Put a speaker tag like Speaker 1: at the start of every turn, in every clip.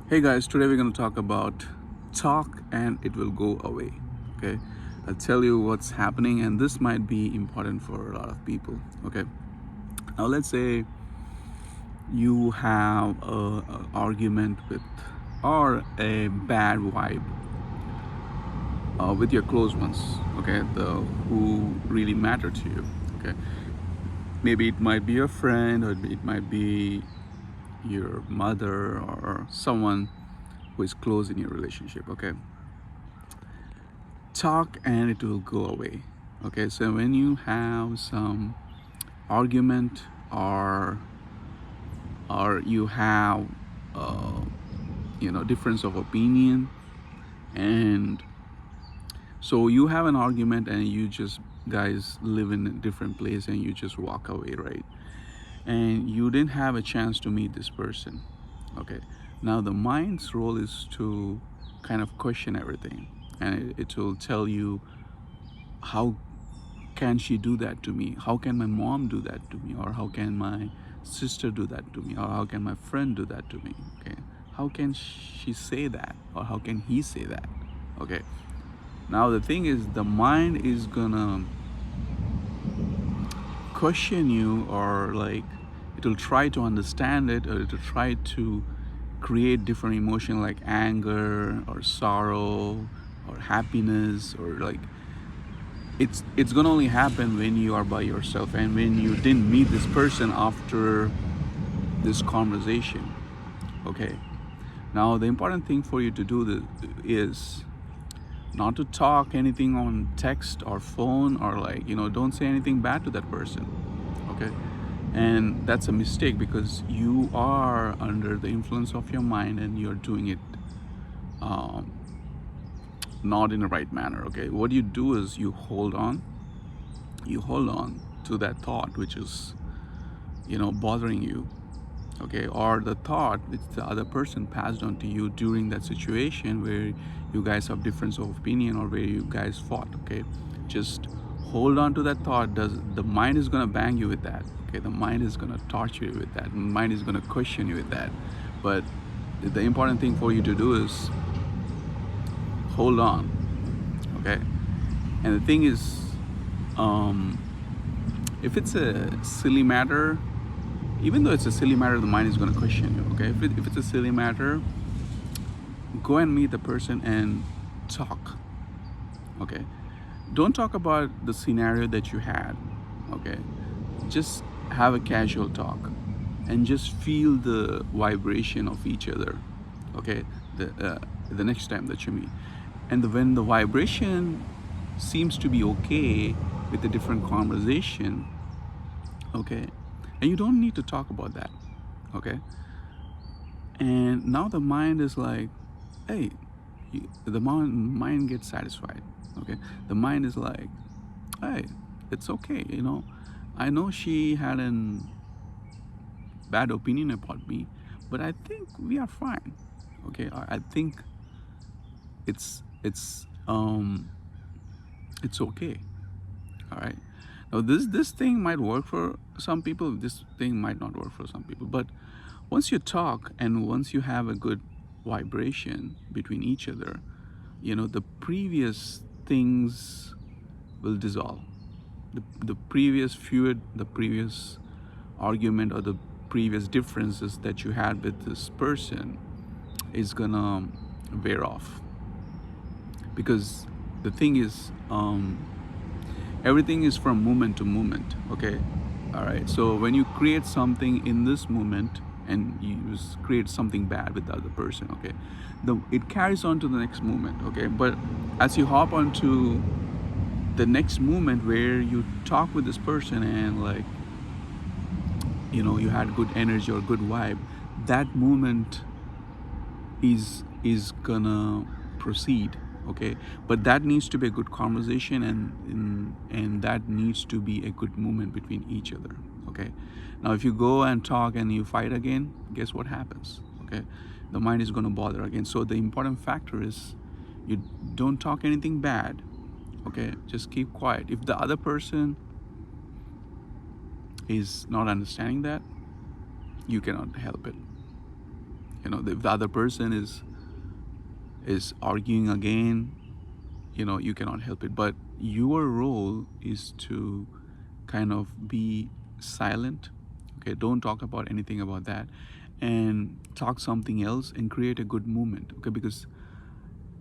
Speaker 1: Hey guys, today we're going to talk about talk and it will go away. Okay, I'll tell you what's happening, and this might be important for a lot of people. Okay, now let's say you have a argument with or a bad vibe with your close ones. Okay, the who really matter to you. Okay, maybe it might be your friend or it might be your mother or someone who is close in your relationship. Okay, talk and it will go away. Okay, so when you have some argument or you have uh, difference of opinion, and so you have an argument and you just guys live in a different place and you just walk away, right? And you didn't have a chance to meet this person. Okay, now the mind's role is to kind of question everything, and it will tell you, how can she do that to me? How can my mom do that to me? Or how can my sister do that to me? Or how can my friend do that to me? Okay, how can she say that? Or how can he say that? Okay, now the thing is, the mind is gonna question you, or like it'll try to understand it, or it'll try to create different emotion like anger or sorrow or happiness, or like it's gonna only happen when you are by yourself and when you didn't meet this person after this conversation. Okay, now the important thing for you to do is not to talk anything on text or phone, or like don't say anything bad to that person. Okay, and that's a mistake because you are under the influence of your mind and you're doing it um, not in the right manner. Okay, what you do is you hold on to that thought which is bothering you. Okay, or the thought which the other person passed on to you during that situation where you guys have difference of opinion or where you guys fought. Okay, just hold on to that thought. Does the mind is going to bang you with that? Okay, the mind is going to torture you with that, the mind is going to question you with that. But the important thing for you to do is hold on. Okay, and the thing is, um, if it's a silly matter, even though it's a silly matter, the mind is going to question you. Okay, if it's a silly matter, go and meet the person and talk. Okay, don't talk about the scenario that you had. Okay, just have a casual talk and just feel the vibration of each other. Okay, the next time that you meet, and when the vibration seems to be okay with a different conversation. Okay, and you don't need to talk about that. Okay, and now the mind is like, hey, the mind gets satisfied. Okay, the mind is like, hey, it's okay. I know she had an bad opinion about me, but I think we are fine. Okay, I think it's it's okay. All right, now this thing might work for some people, this thing might not work for some people, but once you talk and once you have a good vibration between each other, the previous things will dissolve. The previous feud, the previous argument, or the previous differences that you had with this person is gonna wear off. Because the thing is, everything is from moment to moment. Okay, all right, so when you create something in this moment and you create something bad with the other person, okay, it carries on to the next moment. Okay, but as you hop onto the next moment where you talk with this person and like you had good energy or good vibe, that moment is gonna proceed. Okay, but that needs to be a good conversation, and that needs to be a good movement between each other. Okay, now if you go and talk and you fight again, guess what happens? Okay, the mind is going to bother again. So the important factor is you don't talk anything bad. Okay, just keep quiet. If the other person is not understanding that, you cannot help it. if the other person is arguing again, you cannot help it, but your role is to kind of be silent. Okay, don't talk about anything about that, and talk something else and create a good movement. Okay, because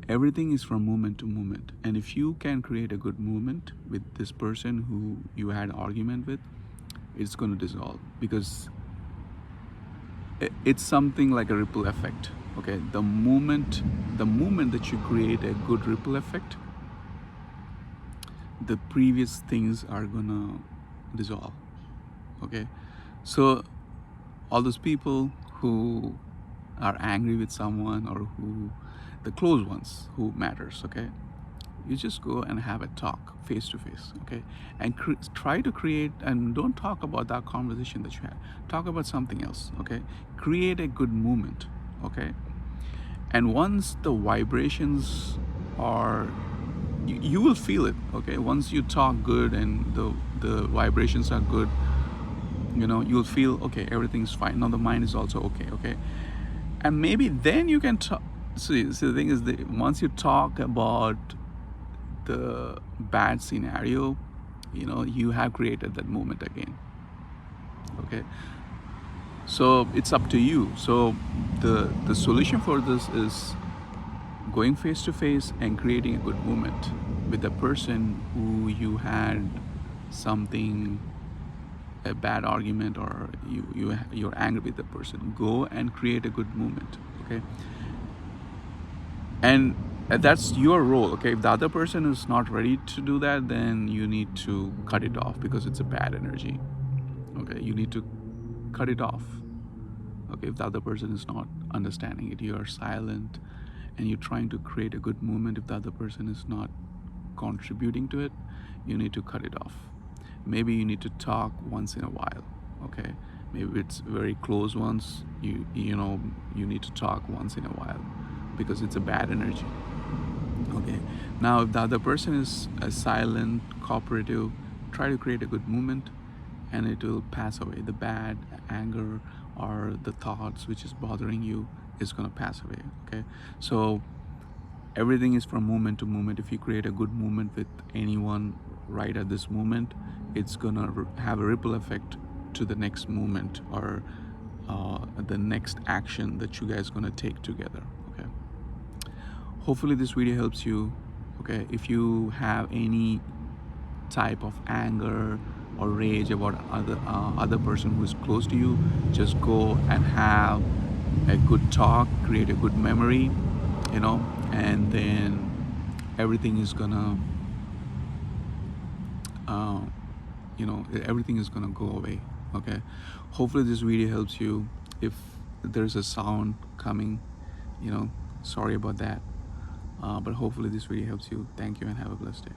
Speaker 1: everything is from moment to moment, and if you can create a good movement with this person who you had argument with, it's going to dissolve, because it's something like a ripple effect. Okay, the moment that you create a good ripple effect, the previous things are gonna dissolve. Okay, so all those people who are angry with someone, or who the close ones who matters, okay, you just go and have a talk face to face. Okay, and try to create, and don't talk about that conversation that you had, talk about something else. Okay, create a good movement. Okay, and once the vibrations are, you will feel it. Okay, once you talk good and the vibrations are good, you'll feel, okay, everything's fine now, the mind is also okay. Okay, and maybe then you can talk. See, the thing is that once you talk about the bad scenario, you have created that moment again. Okay, so it's up to you. So the solution for this is going face to face and creating a good moment with the person who you had something, a bad argument, or you're angry with the person. Go and create a good moment. Okay, and that's your role. Okay, if the other person is not ready to do that, then you need to cut it off, because it's a bad energy. Okay, you need to cut it off. Okay, if the other person is not understanding it, you are silent and you're trying to create a good movement. If the other person is not contributing to it, you need to cut it off. Maybe you need to talk once in a while. Okay, maybe it's very close ones. You need to talk once in a while, because it's a bad energy. Okay, now if the other person is a silent, cooperative, try to create a good movement, and it will pass away. The bad anger or the thoughts which is bothering you is going to pass away. Okay, so everything is from moment to moment. If you create a good movement with anyone right at this moment, it's going to have a ripple effect to the next moment, or the next action that you guys are going to take together. Okay, hopefully this video helps you. Okay, if you have any type of anger or rage about other person who is close to you, just go and have a good talk, create a good memory, and then everything is gonna everything is gonna go away. Okay, hopefully this video helps you. If there's a sound coming, sorry about that, but hopefully this video helps you. Thank you and have a blessed day.